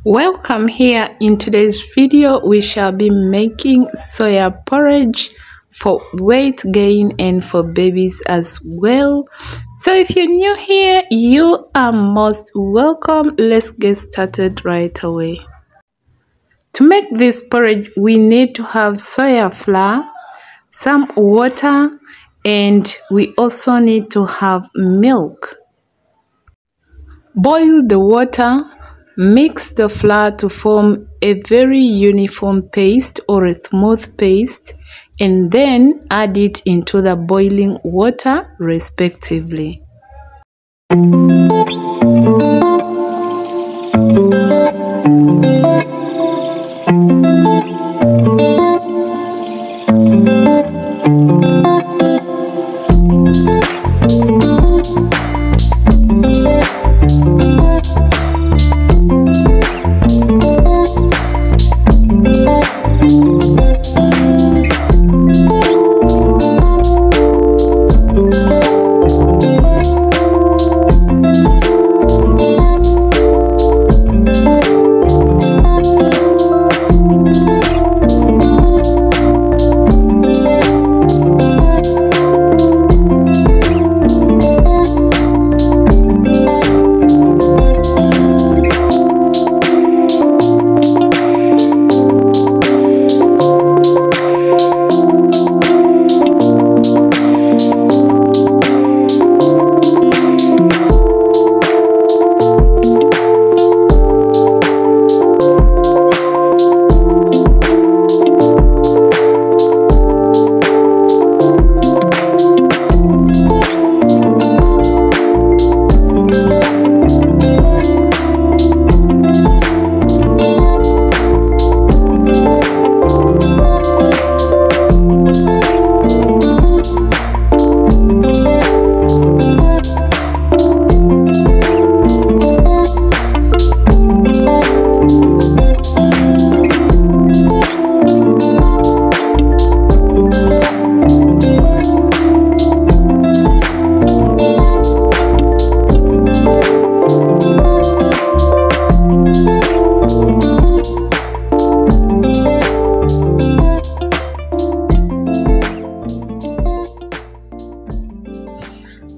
Welcome. Here in today's video we shall be making soya porridge for weight gain and for babies as well. So if you're new here, you are most welcome. Let's get started right away. To make this porridge we need to have soya flour, some water, and we also need to have milk. Boil the water. Mix the flour to form a very uniform paste or a smooth paste, and then add it into the boiling water respectively.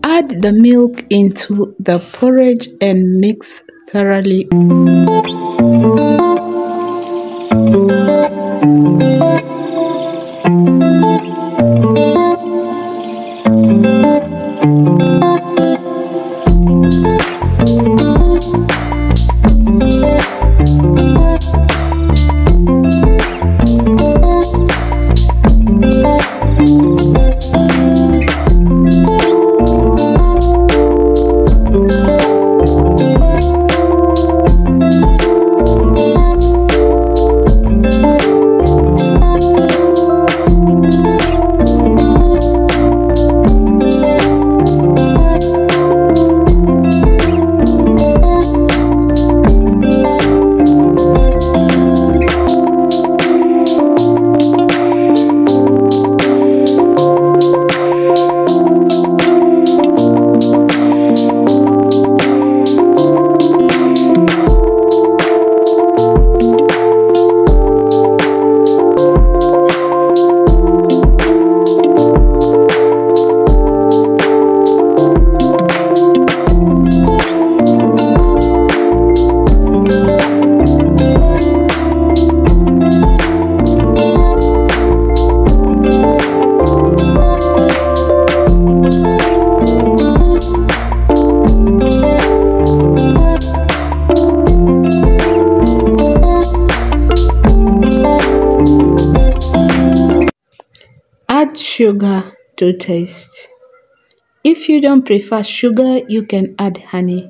Add the milk into the porridge and mix thoroughly. Add sugar to taste. If you don't prefer sugar, you can add honey.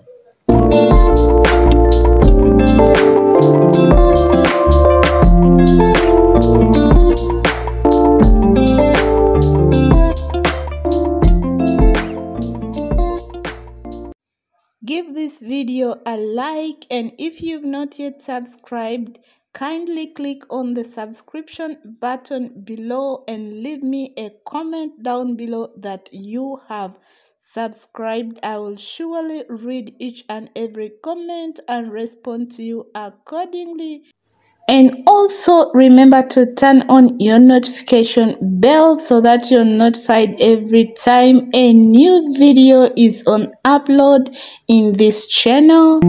Give this video a like, and if you've not yet subscribed, kindly click on the subscription button below and leave me a comment down below that you have subscribed, I will surely read each and every comment and respond to you accordingly. And also remember to turn on your notification bell so that you're notified every time a new video is on upload in this channel.